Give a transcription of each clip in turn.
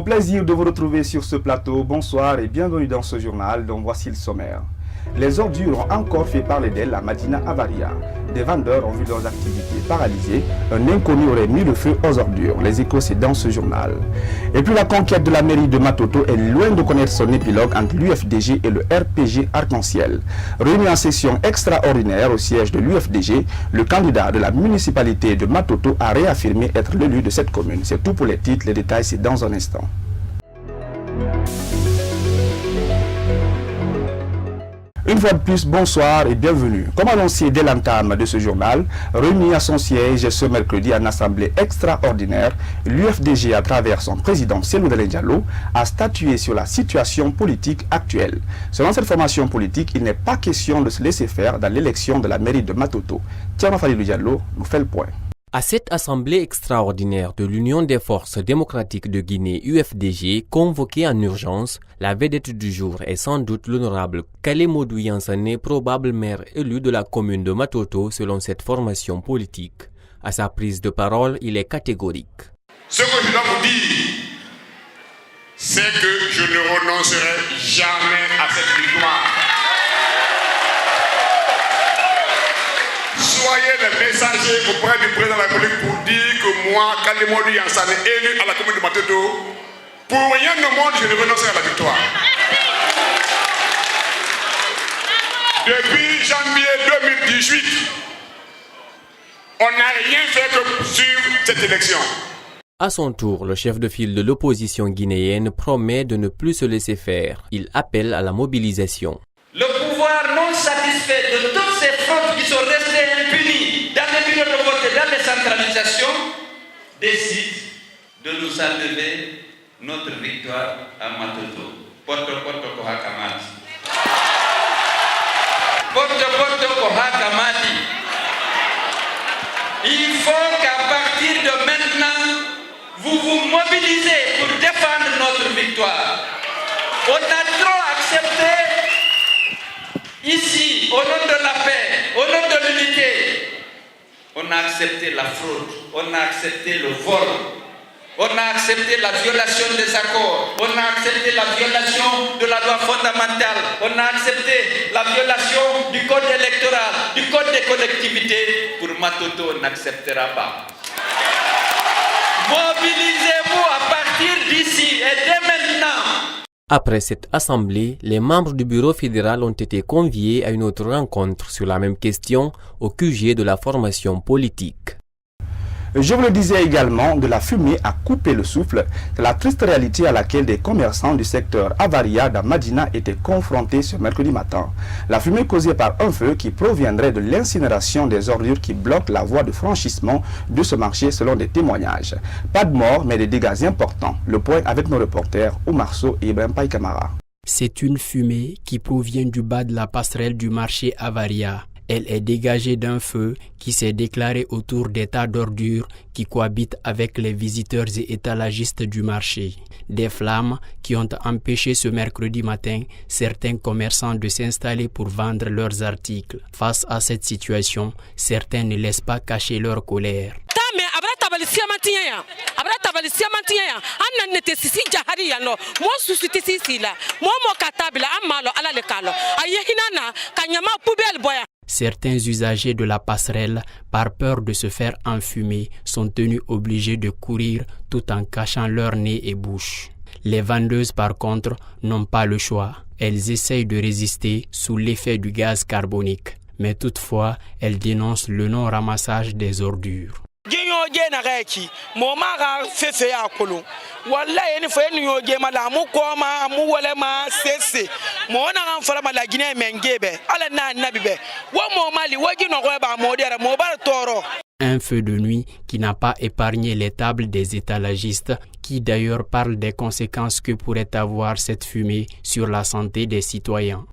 Au plaisir de vous retrouver sur ce plateau, bonsoir et bienvenue dans ce journal dont voici le sommaire. Les ordures ont encore fait parler d'elles à Madina Avaria. Des vendeurs ont vu leurs activités paralysées. Un inconnu aurait mis le feu aux ordures. Les échos, c'est dans ce journal. Et puis la conquête de la mairie de Matoto est loin de connaître son épilogue entre l'UFDG et le RPG Arc-en-Ciel. Réuni en session extraordinaire au siège de l'UFDG, le candidat de la municipalité de Matoto a réaffirmé être l'élu de cette commune. C'est tout pour les titres. Les détails, c'est dans un instant. Une fois de plus, bonsoir et bienvenue. Comme annoncé dès l'entame de ce journal, réuni à son siège ce mercredi en assemblée extraordinaire, l'UFDG, à travers son président Cellou Dalein Diallo, a statué sur la situation politique actuelle. Selon cette formation politique, il n'est pas question de se laisser faire dans l'élection de la mairie de Matoto. Thierno Falilou Diallo nous fait le point. À cette assemblée extraordinaire de l'Union des forces démocratiques de Guinée UFDG, convoquée en urgence, la vedette du jour est sans doute l'honorable Kalemodou Yansane, probable maire élu de la commune de Matoto selon cette formation politique. À sa prise de parole, il est catégorique. Ce que je dois vous dire, c'est que je ne renoncerai jamais à cette victoire. Soyez les messagers auprès du président de la République pour dire que moi, Kalemodou Yansane, élu à la commune de Matoto, pour rien au monde, je ne renoncerai à la victoire. Depuis janvier 2018, on n'a rien fait que sur cette élection. À son tour, le chef de file de l'opposition guinéenne promet de ne plus se laisser faire. Il appelle à la mobilisation. Le pouvoir non satisfait de toutes ces fraudes qui sont restées impunies dans les bureaux de vote et dans les centralisations décide de nous enlever notre victoire à Matoto. Porto Kohakamati. Porto Kohakamati. Il faut qu'à partir de maintenant, vous vous mobilisez pour défendre notre victoire. On a trop accepté ici, au nom de la paix, au nom de l'unité, on a accepté la fraude, on a accepté le vol, on a accepté la violation des accords, on a accepté la violation de la loi fondamentale, on a accepté la violation du code électoral, du code des collectivités. Pour Matoto, on n'acceptera pas. Mobilisez-vous à partir d'ici et dès maintenant. Après cette assemblée, les membres du bureau fédéral ont été conviés à une autre rencontre sur la même question au QG de la formation politique. Je vous le disais également, de la fumée a coupé le souffle. C'est la triste réalité à laquelle des commerçants du secteur Avaria dans Madina étaient confrontés ce mercredi matin. La fumée causée par un feu qui proviendrait de l'incinération des ordures qui bloquent la voie de franchissement de ce marché selon des témoignages. Pas de mort, mais des dégâts importants. Le point avec nos reporters Oumar Sow et Ibrahim Paye Camara. C'est une fumée qui provient du bas de la passerelle du marché Avaria. Elle est dégagée d'un feu qui s'est déclaré autour des tas d'ordures qui cohabitent avec les visiteurs et étalagistes du marché. Des flammes qui ont empêché ce mercredi matin certains commerçants de s'installer pour vendre leurs articles. Face à cette situation, certains ne laissent pas cacher leur colère. Certains usagers de la passerelle, par peur de se faire enfumer, sont tenus obligés de courir tout en cachant leur nez et bouche. Les vendeuses, par contre, n'ont pas le choix. Elles essayent de résister sous l'effet du gaz carbonique. Mais toutefois, elles dénoncent le non-ramassage des ordures. Un feu de nuit qui n'a pas épargné les tables des étalagistes, qui d'ailleurs parlent des conséquences que pourrait avoir cette fumée sur la santé des citoyens.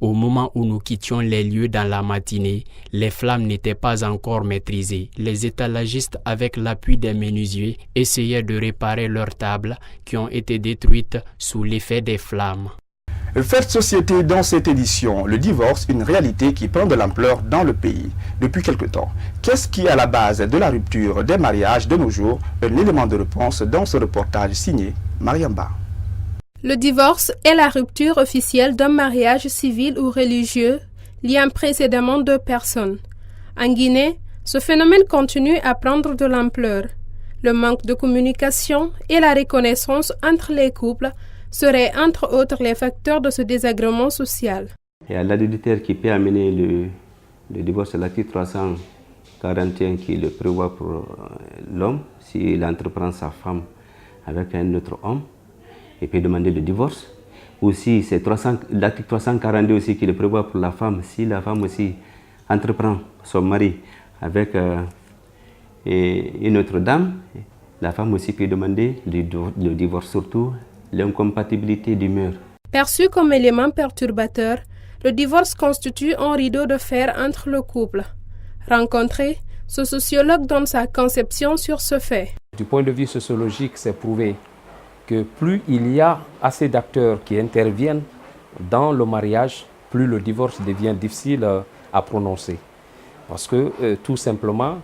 Au moment où nous quittions les lieux dans la matinée, les flammes n'étaient pas encore maîtrisées. Les étalagistes, avec l'appui des menuisiers, essayaient de réparer leurs tables qui ont été détruites sous l'effet des flammes. Fait de société dans cette édition, le divorce, une réalité qui prend de l'ampleur dans le pays depuis quelque temps. Qu'est-ce qui est à la base de la rupture des mariages de nos jours? Un élément de réponse dans ce reportage signé Mariamba. Le divorce est la rupture officielle d'un mariage civil ou religieux liant précédemment deux personnes. En Guinée, ce phénomène continue à prendre de l'ampleur. Le manque de communication et la reconnaissance entre les couples seraient entre autres les facteurs de ce désagrément social. Il y a l'adultère qui peut amener le divorce, l'article 341 qui le prévoit pour l'homme. S'il entreprend sa femme avec un autre homme, il peut demander le divorce. Aussi, c'est l'article 342 aussi qui le prévoit pour la femme. Si la femme aussi entreprend son mari avec une autre dame, la femme aussi peut demander le divorce, surtout l'incompatibilité d'humeur. Perçu comme élément perturbateur, le divorce constitue un rideau de fer entre le couple. Rencontré, ce sociologue donne sa conception sur ce fait. Du point de vue sociologique, c'est prouvé que plus il y a assez d'acteurs qui interviennent dans le mariage, plus le divorce devient difficile à prononcer. Parce que tout simplement,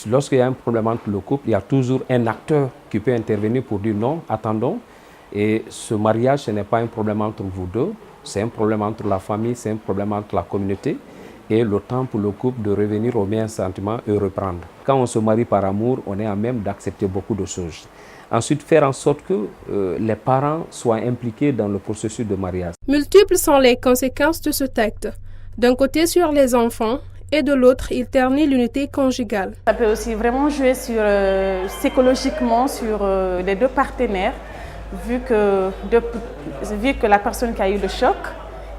lorsqu'il y a un problème entre le couple, il y a toujours un acteur qui peut intervenir pour dire non, attendons. Et ce mariage, ce n'est pas un problème entre vous deux, c'est un problème entre la famille, c'est un problème entre la communauté. Et le temps pour le couple de revenir au même sentiment et reprendre. Quand on se marie par amour, on est à même d'accepter beaucoup de choses. Ensuite, faire en sorte que les parents soient impliqués dans le processus de mariage. Multiples sont les conséquences de ce acte. D'un côté sur les enfants et de l'autre, il ternit l'unité conjugale. Ça peut aussi vraiment jouer psychologiquement sur les deux partenaires, vu que la personne qui a eu le choc,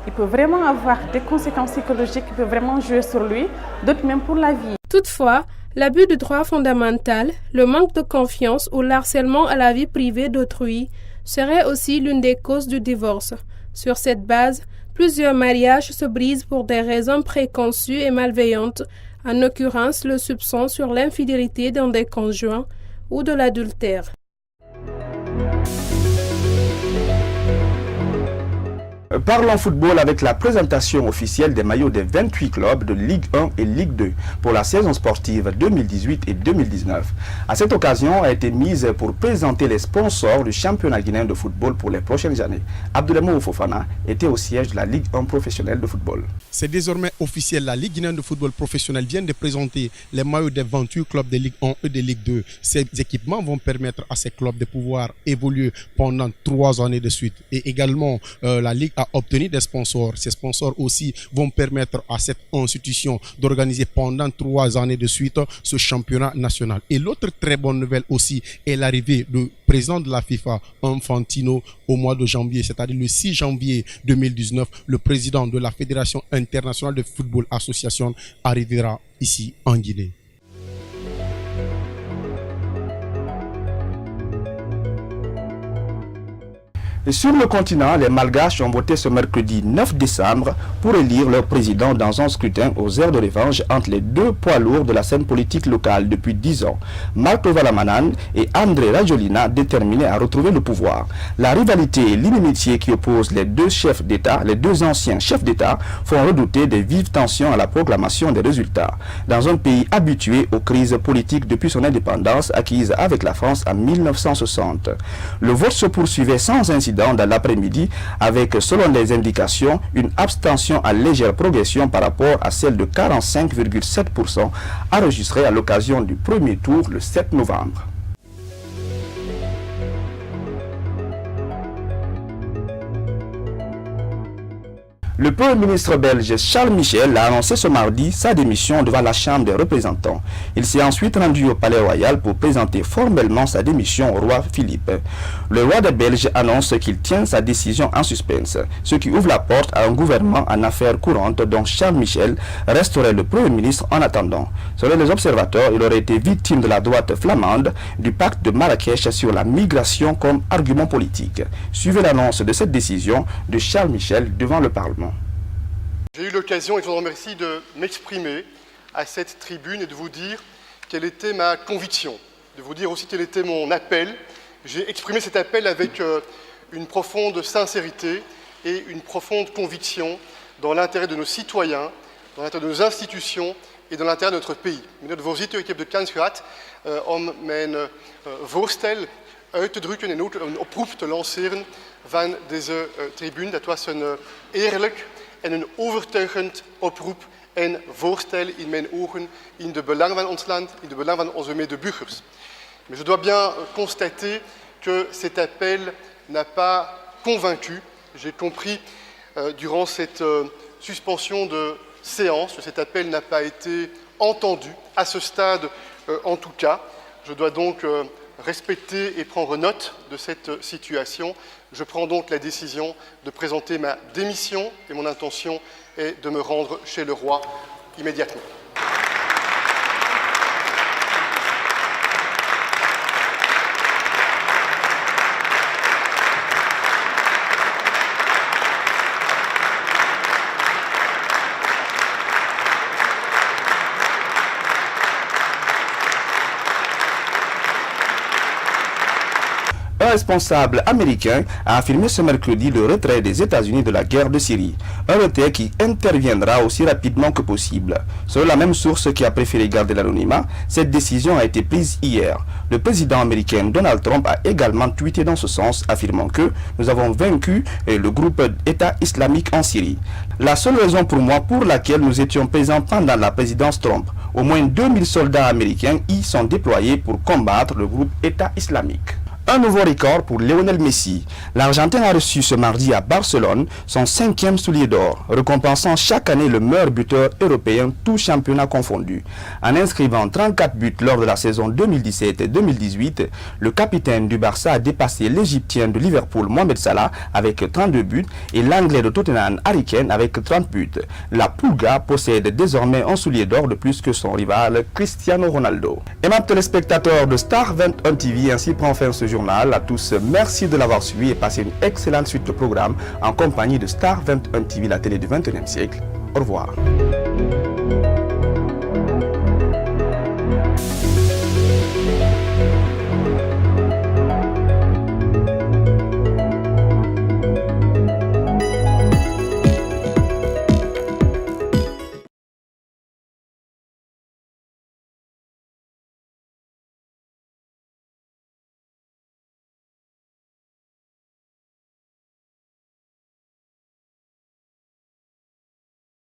il peut vraiment avoir des conséquences psychologiques qui peuvent vraiment jouer sur lui, d'autres même pour la vie. Toutefois, l'abus du droit fondamental, le manque de confiance ou l'harcèlement à la vie privée d'autrui serait aussi l'une des causes du divorce. Sur cette base, plusieurs mariages se brisent pour des raisons préconçues et malveillantes, en l'occurrence le soupçon sur l'infidélité d'un des conjoints ou de l'adultère. Parlons football avec la présentation officielle des maillots des 28 clubs de Ligue 1 et Ligue 2 pour la saison sportive 2018 et 2019. À cette occasion a été mise pour présenter les sponsors du championnat guinéen de football pour les prochaines années. Abdoulaye Fofana était au siège de la Ligue 1 professionnelle de football. C'est désormais officiel, la Ligue guinéenne de football professionnel vient de présenter les maillots des 28 clubs de Ligue 1 et de Ligue 2. Ces équipements vont permettre à ces clubs de pouvoir évoluer pendant 3 années de suite. Et également, la Ligue a obtenu des sponsors. Ces sponsors aussi vont permettre à cette institution d'organiser pendant 3 années de suite ce championnat national. Et l'autre très bonne nouvelle aussi est l'arrivée du président de la FIFA, Infantino, au mois de janvier, c'est-à-dire le 6 janvier 2019. Le président de la Fédération internationale de football association arrivera ici en Guinée. Et sur le continent, les Malgaches ont voté ce mercredi 9 décembre pour élire leur président dans un scrutin aux aires de revanche entre les deux poids lourds de la scène politique locale depuis 10 ans, Marco Valamanan et André Rajolina, déterminés à retrouver le pouvoir. La rivalité et l'inimitié qui opposent les deux chefs d'État, les deux anciens chefs d'État, font redouter des vives tensions à la proclamation des résultats. Dans un pays habitué aux crises politiques depuis son indépendance acquise avec la France en 1960. Le vote se poursuivait sans incident dans l'après-midi avec, selon les indications, une abstention à légère progression par rapport à celle de 45,7% enregistrée à l'occasion du premier tour le 7 novembre. Le Premier ministre belge Charles Michel a annoncé ce mardi sa démission devant la Chambre des représentants. Il s'est ensuite rendu au Palais Royal pour présenter formellement sa démission au roi Philippe. Le roi des Belges annonce qu'il tient sa décision en suspense, ce qui ouvre la porte à un gouvernement en affaires courantes dont Charles Michel resterait le Premier ministre en attendant. Selon les observateurs, il aurait été victime de la droite flamande du pacte de Marrakech sur la migration comme argument politique. Suivez l'annonce de cette décision de Charles Michel devant le Parlement. J'ai eu l'occasion, et je vous remercie, de m'exprimer à cette tribune et de vous dire quelle était ma conviction, de vous dire aussi quel était mon appel. J'ai exprimé cet appel avec une profonde sincérité et une profonde conviction dans l'intérêt de nos citoyens, dans l'intérêt de nos institutions et dans l'intérêt de notre pays. Meneer de voorzitter, ik heb de kans gehad om mijn voorstel uit te drukken en ook een oproep te lanceren van deze tribune. Dat was een eerlijk en een overtuigend oproep en voorstel in mijn ogen in de belang van ons land, in de belang van onze medeburgers. Mais je dois bien constater que cet appel n'a pas convaincu. J'ai compris durant cette suspension de séance que cet appel n'a pas été entendu, à ce stade en tout cas. Je dois donc respecter et prendre note de cette situation. Je prends donc la décision de présenter ma démission et mon intention est de me rendre chez le roi immédiatement. Un responsable américain a affirmé ce mercredi le retrait des États-Unis de la guerre de Syrie. Un retrait qui interviendra aussi rapidement que possible. Selon la même source qui a préféré garder l'anonymat, cette décision a été prise hier. Le président américain Donald Trump a également tweeté dans ce sens, affirmant que nous avons vaincu le groupe État islamique en Syrie. La seule raison pour moi pour laquelle nous étions présents pendant la présidence Trump, au moins 2000 soldats américains y sont déployés pour combattre le groupe État islamique. Un nouveau record pour Lionel Messi. L'Argentin a reçu ce mardi à Barcelone son 5e soulier d'or, récompensant chaque année le meilleur buteur européen, tout championnat confondu. En inscrivant 34 buts lors de la saison 2017 et 2018, le capitaine du Barça a dépassé l'Égyptien de Liverpool Mohamed Salah avec 32 buts et l'Anglais de Tottenham Harry Kane avec 30 buts. La Pulga possède désormais un soulier d'or de plus que son rival Cristiano Ronaldo. Aimables téléspectateurs de Star 21 TV, ainsi prend fin ce journal. À tous, merci de l'avoir suivi et passez une excellente suite de programmes en compagnie de Star 21 TV, la télé du 21e siècle. Au revoir.